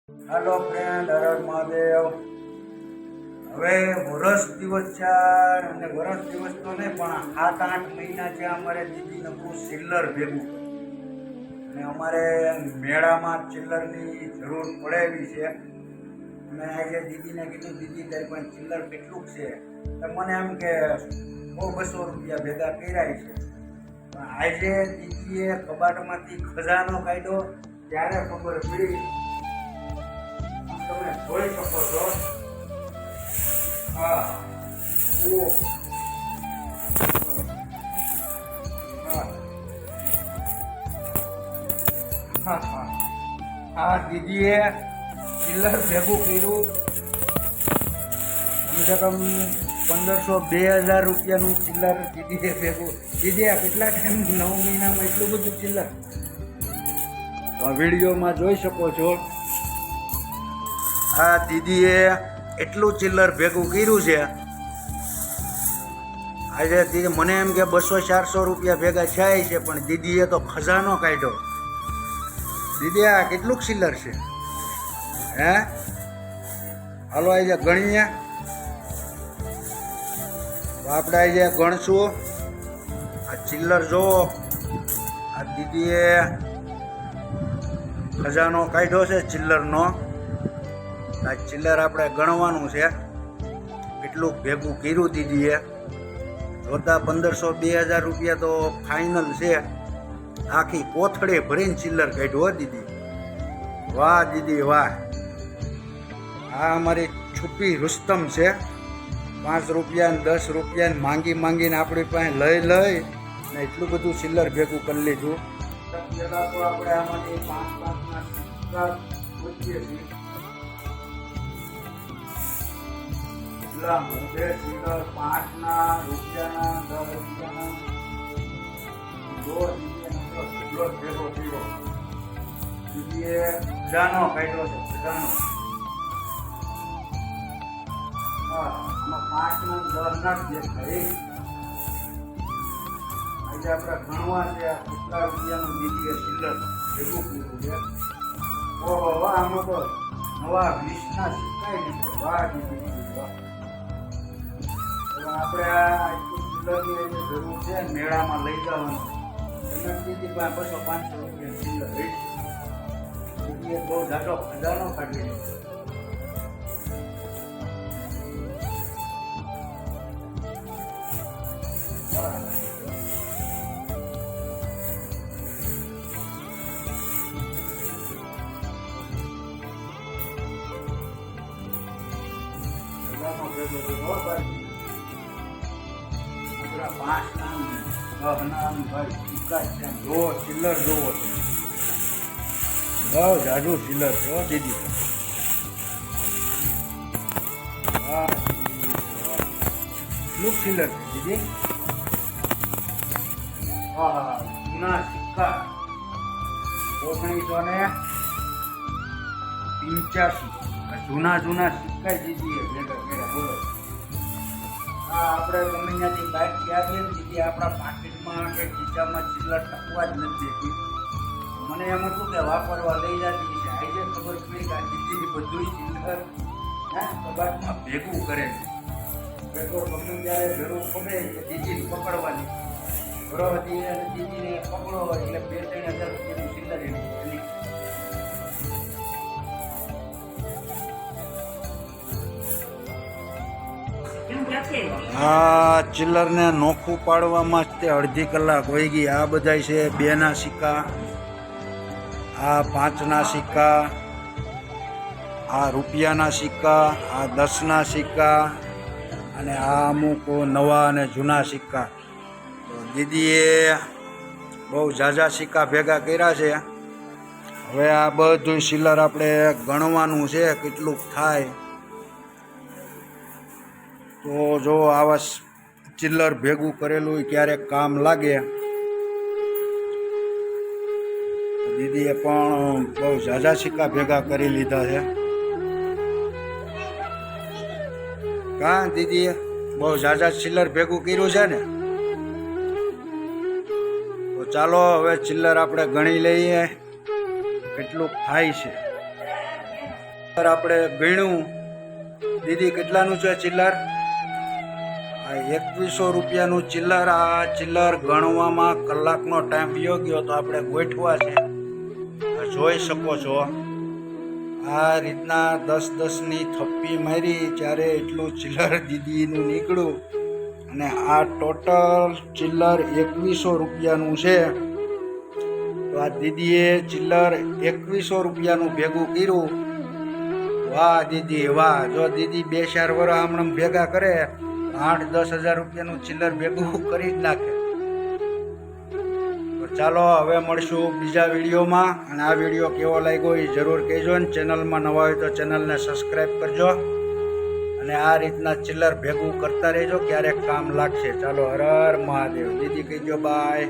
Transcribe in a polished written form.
હાલો friend, Har Har Mahadev. હવે વરસ દિવસ છે અને વરસ દિવસ તો નહીં પણ 7-8 મહિના છે અમારે દીદીને બહુ ચિલ્લર ભેગું અને અમારે મેળામાં ચિલ્લરની જરૂર પડે એવી છે. અને આજે દીદીને કીધું, દીદી તારી પણ ચિલ્લર કેટલું છે? તો મને એમ કે 100-200 રૂપિયા ભેગા કર્યા છે. પણ આજે દીદીએ કબાટમાંથી ખજાનો કાઢ્યો ત્યારે ખબર પડી. તમે જોઈ શકો છો. હા, આ દીદીએ ચિલ્લર ભેગું કર્યું કમસે કમ 1500-2000 રૂપિયાનું ચિલ્લર દીદીએ ભેગું. દીદી આ કેટલા ટાઈમ 9 મહિનામાં એટલું બધું ચિલ્લર? તો આ વિડીયોમાં જોઈ શકો છો. આ દીદીએ એટલું ચિલ્લર ભેગું કર્યું છે. આજે દીદી મને એમ કે 200-400 રૂપિયા ભેગા થાય છે, પણ દીદીએ તો ખજાનો કાઢ્યો. દીદી આ કેટલું ચિલ્લર છે? હે, હાલો આજે ગણીએ. તો આપણે આજે ગણશું. આ ચિલ્લર જુઓ, આ દીદીએ ખજાનો કાઢ્યો છે ચિલ્લરનો. આ ચિલ્લર આપણે ગણવાનું છે કેટલું ભેગું કર્યું દીદીએ. જોતા 1500-2000 રૂપિયા તો ફાઇનલ છે. આખી કોથળે ભરીને ચિલ્લર કાઢ્યું હો દીદી. વાહ દીદી વાહ. આ અમારી છુપી રુસ્તમ છે. 5 રૂપિયા ને 10 રૂપિયા ને માંગીને આપણી પાસે લઈ ને એટલું બધું ચિલ્લર ભેગું કરી લીધું. પહેલા તો આપણે આમાંથી 5-5ના સિક્કા મૂકીએ છીએ. ચિલ્લર 5ના, રૂપિયાના, 10 રૂપિયાના ભેગો કર્યો. દીદીએ ખજાનો કાઢ્યો છે, ખજાનો. હા, આમાં 5ના 10ના જ દેખાય. આજે આપણે ગણવા છે કેટલા રૂપિયાનું દીદીએ ચિલ્લર ભેગું કર્યું છે. ઓહો વાહ, આમાં તો નવા 20ના સિક્કાય દીધે. વાહ દીદી વાહ. આપણે આ ચિલ્લરની જરૂર છે, મેળામાં લઈ જવાનું. તમે દીદી 200-500 રૂપિયા ચિલ્લર લઈ દીદીએ બહુ જાજો ખજાનો કાઢી દીધો. ચિલ્લર જોવો બહુ જાજુ ચિલ્લર છે દીદી. કેટલું ચિલ્લર છે દીદી? હા, જૂના સિક્કા 1985 જૂના સિક્કા દીદીએ ભેગા કર્યા. બોલો, આ આપણે ગમે ત્યાંથી બાઇકથી આવીએ ને દીદી આપણા પાકીટમાં કે ખીચામાં ચિલ્લર ટકવા જ નથી દેતી. મને એમ હતું કે વાપરવા લઈ જતી છે. આજે ખબર પડી કે આ દીદી બધું ચિલ્લર કબાટમાં ભેગું કરે છે. ભેગો ગમે ત્યારે જરૂર પડે કે દીદીને પકડવાની. બરોબર, દીદીને પકડો એટલે 2-3 હજાર રૂપિયાની ચિલ્લર એની. આ ચિલ્લરને નોખું પાડવામાં જ તે અડધી કલાક વહી ગઈ. આ બધા છે 2ના સિક્કા, આ 5ના સિક્કા, આ રૂપિયાના સિક્કા, આ 10ના સિક્કા અને આ અમુક નવા અને જૂના સિક્કા. તો દીદીએ બહુ ઝાઝા સિક્કા ભેગા કર્યા છે. હવે આ બધું ચિલ્લર આપણે ગણવાનું છે કેટલું થાય. તો જો આવા ચિલ્લર ભેગું કરેલું ક્યારેક કામ લાગે. દીદીએ પણ બહુ ઝાઝા સિક્કા ભેગા કરી લીધા છે. કા દીદીએ બહુ ઝાઝા ચિલ્લર ભેગું કર્યું છે ને? તો ચાલો હવે ચિલ્લર આપણે ગણી લઈએ કેટલું થાય છે. આપણે ગણ્યું દીદી કેટલાનું છે ચિલ્લર? આ 2100 રૂપિયાનું ચિલ્લર. આ ચિલ્લર ગણવામાં કલાકનો ટાઈમ વયો ગયો તો આપણે ગોઠવા છે. જોઈ શકો છો આ રીતના 10-10ની થપ્પી મારી ત્યારે એટલું ચિલ્લર દીદીનું નીકળ્યું. અને આ ટોટલ ચિલ્લર 2100 રૂપિયાનું છે. તો આ દીદીએ ચિલ્લર 2100 રૂપિયાનું ભેગું કર્યું. વાહ દીદી વાહ! જો દીદી 2-4 વર્ષ હમણાં ભેગા કરે 8-10 હજાર રૂપિયાનું ચિલ્લર ભેગું કરી જ નાખે. તો ચાલો હવે મળશું બીજા વિડીયોમાં. અને આ વિડીયો કેવો લાગ્યો એ જરૂર કહેજો. ને ચેનલમાં નવા હોય તો ચેનલને સબસ્ક્રાઈબ કરજો. અને આ રીતના ચિલ્લર ભેગું કરતા રહેજો, ક્યારેક કામ લાગશે. ચાલો, હર હર મહાદેવ. દીદી કહેજો બાય.